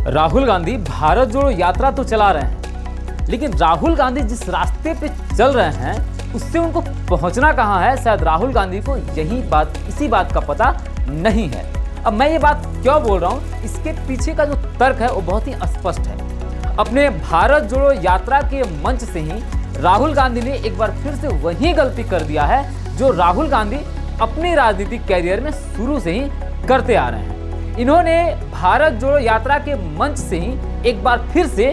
राहुल गांधी भारत जोड़ो यात्रा तो चला रहे हैं, लेकिन राहुल गांधी जिस रास्ते पे चल रहे हैं उससे उनको पहुंचना कहां है, शायद राहुल गांधी को इसी बात का पता नहीं है। अब मैं ये बात क्यों बोल रहा हूं, इसके पीछे का जो तर्क है वो बहुत ही स्पष्ट है। अपने भारत जोड़ो यात्रा के मंच से ही राहुल गांधी ने एक बार फिर से वही गलती कर दिया है जो राहुल गांधी अपने राजनीतिक कैरियर में शुरू से ही करते आ रहे हैं। इन्होंने भारत जोड़ो यात्रा के मंच से ही एक बार फिर से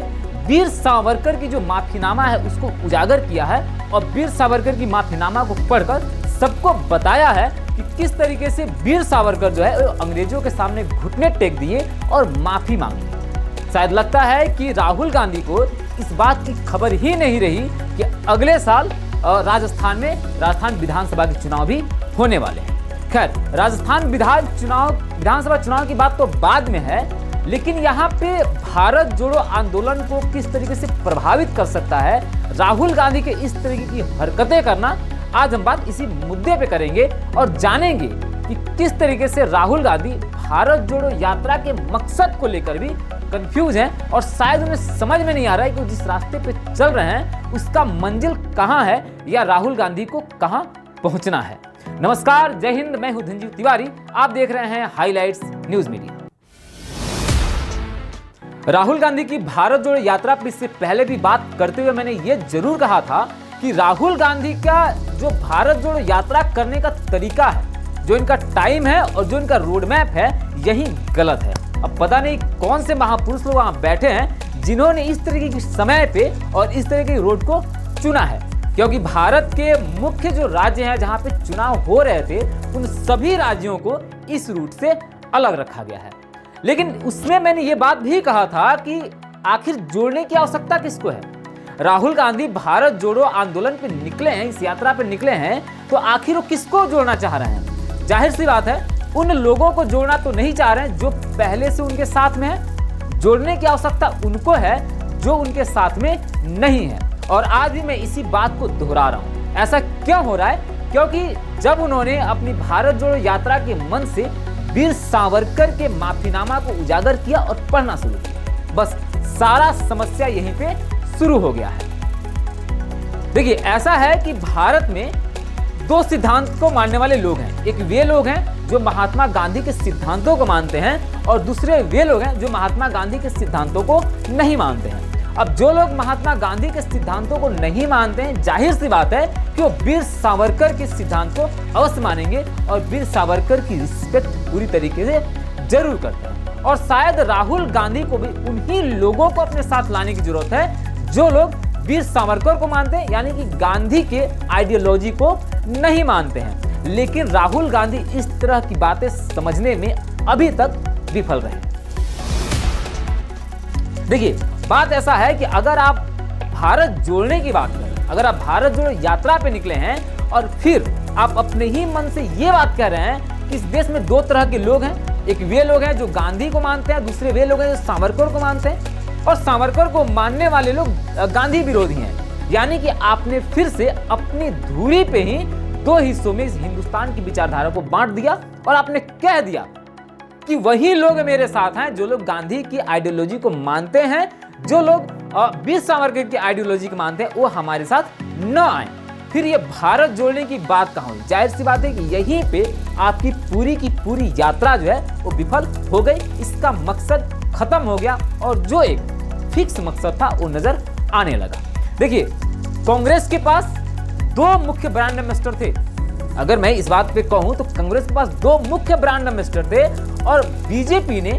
वीर सावरकर की जो माफीनामा है उसको उजागर किया है और वीर सावरकर की माफीनामा को पढ़कर सबको बताया है कि किस तरीके से वीर सावरकर जो है अंग्रेजों के सामने घुटने टेक दिए और माफी मांगी। शायद लगता है कि राहुल गांधी को इस बात की खबर ही नहीं रही कि अगले साल राजस्थान विधानसभा के चुनाव भी होने वाले हैं। खैर, राजस्थान विधानसभा चुनाव की बात तो बाद में है, लेकिन यहाँ पे भारत जोड़ो आंदोलन को किस तरीके से प्रभावित कर सकता है राहुल गांधी के इस तरीके की हरकतें करना, आज हम बात इसी मुद्दे पे करेंगे और जानेंगे कि किस तरीके से राहुल गांधी भारत जोड़ो यात्रा के मकसद को लेकर भी कंफ्यूज हैं और शायद उन्हें समझ में नहीं आ रहा है कि जिस रास्ते पे चल रहे हैं उसका मंजिल कहां है या राहुल गांधी को कहां पहुंचना है। नमस्कार, जय हिंद, मैं हूं धनजीव तिवारी, आप देख रहे हैं highlights news media. Rahul Gandhi की भारत जोड़ो यात्रा पर इससे पहले भी बात करते हुए मैंने ये जरूर कहा था कि राहुल गांधी का जो भारत जोड़ो यात्रा करने का तरीका है, जो इनका टाइम है और जो इनका रोड मैप है, यही गलत है। अब पता नहीं कौन से महापुरुष लोग वहां बैठे हैं जिन्होंने इस तरीके की समय पे और इस तरह के रोड को चुना है, क्योंकि भारत के मुख्य जो राज्य हैं जहां पे चुनाव हो रहे थे उन सभी राज्यों को इस रूट से अलग रखा गया है। लेकिन उसमें मैंने ये बात भी कहा था कि आखिर जोड़ने की आवश्यकता किसको है। राहुल गांधी भारत जोड़ो आंदोलन पे निकले हैं, इस यात्रा पे निकले हैं, तो आखिर वो किसको जोड़ना चाह रहे हैं। जाहिर सी बात है, उन लोगों को जोड़ना तो नहीं चाह रहे हैं जो पहले से उनके साथ में है। जोड़ने की आवश्यकता उनको है जो उनके साथ में नहीं है। और आज भी मैं इसी बात को दोहरा रहा हूं। ऐसा क्यों हो रहा है? क्योंकि जब उन्होंने अपनी भारत जोड़ो यात्रा के मंच से वीर सावरकर के माफीनामा को उजागर किया और पढ़ना शुरू किया, बस सारा समस्या यहीं पे शुरू हो गया है। देखिए, ऐसा है कि भारत में दो सिद्धांत को मानने वाले लोग हैं। एक वे लोग हैं जो महात्मा गांधी के सिद्धांतों को मानते हैं और दूसरे वे लोग हैं जो महात्मा गांधी के सिद्धांतों को नहीं मानते हैं। अब जो लोग महात्मा गांधी के सिद्धांतों को नहीं मानते हैं, जाहिर सी बात है कि वो वीर सावरकर के सिद्धांत को अवश्य मानेंगे और वीर सावरकर की रिस्पेक्ट पूरी तरीके से जरूर करते हैं। और शायद राहुल गांधी को भी उन्हीं लोगों को अपने साथ लाने की जरूरत है जो लोग वीर सावरकर को मानते हैं, यानी कि गांधी के आइडियोलॉजी को नहीं मानते हैं। लेकिन राहुल गांधी इस तरह की बातें समझने में अभी तक विफल रहे। देखिए, बात ऐसा है कि अगर आप भारत जोड़ने की बात करें, अगर आप भारत जोड़ो यात्रा पे निकले हैं और फिर आप अपने ही मन से ये बात कह रहे हैं कि इस देश में दो तरह के लोग हैं, एक वे लोग हैं जो गांधी को मानते हैं, दूसरे वे लोग हैं जो सावरकर को मानते हैं, और सावरकर को मानने वाले लोग गांधी विरोधी हैं। यानी कि आपने फिर से अपनी धुरी पे ही दो हिस्सों में इस हिंदुस्तान की विचारधारा को बांट दिया और आपने कह दिया कि वही लोग मेरे साथ हैं जो लोग गांधी की आइडियोलॉजी को मानते हैं, जो लोग वीर सावरकर की आइडियोलॉजी को मानते हैं, वो हमारे साथ न आए। फिर ये भारत जोड़ने की बात कहाँ हुई? जाहिर सी बात है कि यहीं पे आपकी पूरी की पूरी यात्रा जो है वो विफल हो गई। इसका मकसद खत्म हो गया और जो एक फिक्स मकसद था वो नजर आने लगा। देखिए, कांग्रेस के पास दो मुख्य ब्रांड एम्बेसडर थे। अगर मैं इस बात पे कहूं तो कांग्रेस के पास दो मुख्य ब्रांड एम्बेसडर थे और बीजेपी ने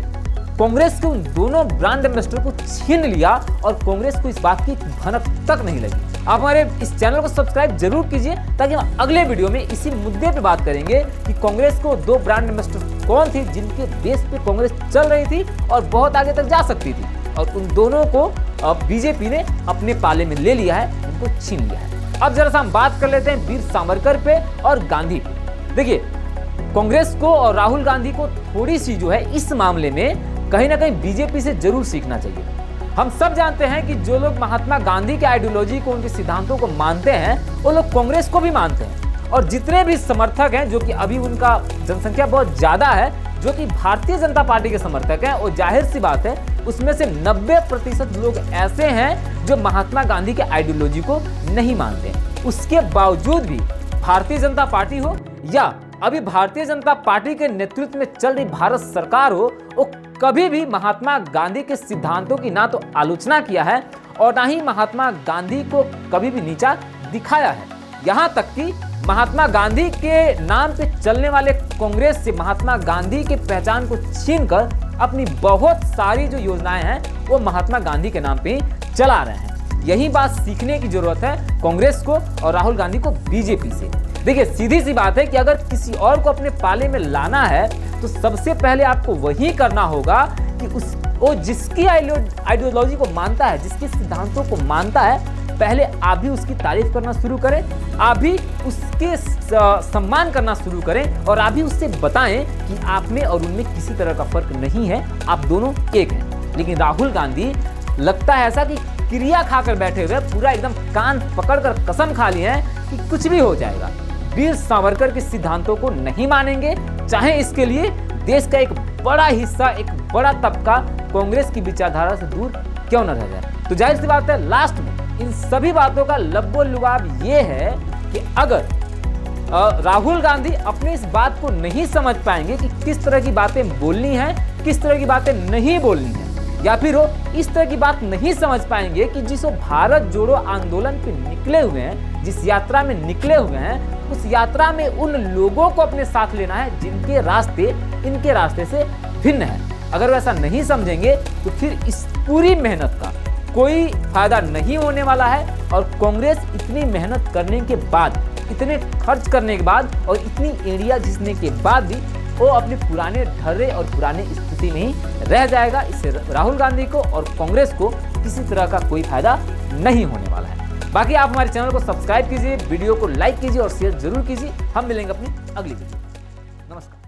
कांग्रेस के उन दोनों ब्रांड एम्बेसडर को छीन लिया और कांग्रेस को इस बात की भनक तक नहीं लगी। आप हमारे इस चैनल को सब्सक्राइब जरूर कीजिए ताकि हम अगले वीडियो में इसी मुद्दे पे बात करेंगे कि कांग्रेस को दो ब्रांड एम्बेसडर कौन थे जिनके बेस पे कांग्रेस चल रही थी और बहुत आगे तक जा सकती थी, और उन दोनों को बीजेपी ने अपने पाले में ले लिया है, उनको छीन लिया है। अब जरा सा हम बात कर लेते हैं वीर सावरकर पे और गांधी पे। देखिए, कांग्रेस को और राहुल गांधी को थोड़ी सी जो है इस मामले में कहीं ना कहीं बीजेपी से जरूर सीखना चाहिए। हम सब जानते हैं कि जो लोग महात्मा गांधी के आइडियोलॉजी को, उनके सिद्धांतों को मानते हैं, वो लोग कांग्रेस को भी मानते हैं। और जितने भी समर्थक हैं, जो कि अभी उनका जनसंख्या बहुत ज्यादा है, जो कि भारतीय जनता पार्टी के समर्थक हैं, और जाहिर सी बात है उसमें से 90% लोग ऐसे हैं जो महात्मा गांधी के आइडियोलॉजी को नहीं मानते। उसके बावजूद भी भारतीय जनता पार्टी हो या अभी भारतीय जनता पार्टी के नेतृत्व में चल रही भारत सरकार हो, वो कभी भी महात्मा गांधी के सिद्धांतों की ना तो आलोचना किया है और ना ही महात्मा गांधी को कभी भी नीचा दिखाया है। यहाँ तक कि महात्मा गांधी के नाम पे चलने वाले कांग्रेस से महात्मा गांधी की पहचान को छीनकर अपनी बहुत सारी जो योजनाएं हैं वो महात्मा गांधी के नाम पे चला रहे हैं। यही बात सीखने की जरूरत है कांग्रेस को और राहुल गांधी को बीजेपी से। देखिए, सीधी सी बात है कि अगर किसी और को अपने पाले में लाना है तो सबसे पहले आपको वही करना होगा कि वो जिसकी आइडियोलॉजी को मानता है, जिसके सिद्धांतों को मानता है, पहले आप भी उसकी तारीफ करना शुरू करें, आप भी उसके सम्मान करना शुरू करें और आप भी उससे बताएं कि आप में और उनमें किसी तरह का फर्क नहीं है, आप दोनों एक हैं। लेकिन राहुल गांधी लगता है ऐसा कि क्रिया खाकर बैठे हुए, पूरा एकदम कान पकड़कर कसम खा लिए हैं कि कुछ भी हो जाएगा। वीर सावरकर के सिद्धांतों को नहीं मानेंगे, चाहे इसके लिए देश का एक बड़ा हिस्सा, एक बड़ा तबका कांग्रेस की विचारधारा से दूर क्यों न रह जाए। तो जाहिर सी बात है, लास्ट में इन सभी बातों का लब्बो लुआब ये है कि अगर राहुल गांधी अपनी इस बात को नहीं समझ पाएंगे कि किस तरह की बातें बोलनी है, किस तरह की बातें नहीं बोलनी है, या फिर वो इस तरह की बात नहीं समझ पाएंगे कि जिस भारत जोड़ो आंदोलन पे निकले हुए हैं, जिस यात्रा में निकले हुए हैं, उस यात्रा में उन लोगों को अपने साथ लेना है जिनके रास्ते इनके रास्ते से भिन्न है। अगर वैसा नहीं समझेंगे तो फिर इस पूरी मेहनत का कोई फायदा नहीं होने वाला है और कांग्रेस इतनी मेहनत करने के बाद, इतने खर्च करने के बाद और इतनी एरिया जीतने के बाद भी वो अपने पुराने ढर्रे और पुराने स्थिति में ही रह जाएगा। इससे राहुल गांधी को और कांग्रेस को किसी तरह का कोई फायदा नहीं होने वाला है। बाकी आप हमारे चैनल को सब्सक्राइब कीजिए, वीडियो को लाइक कीजिए और शेयर जरूर कीजिए। हम मिलेंगे अपनी अगली वीडियो। नमस्कार।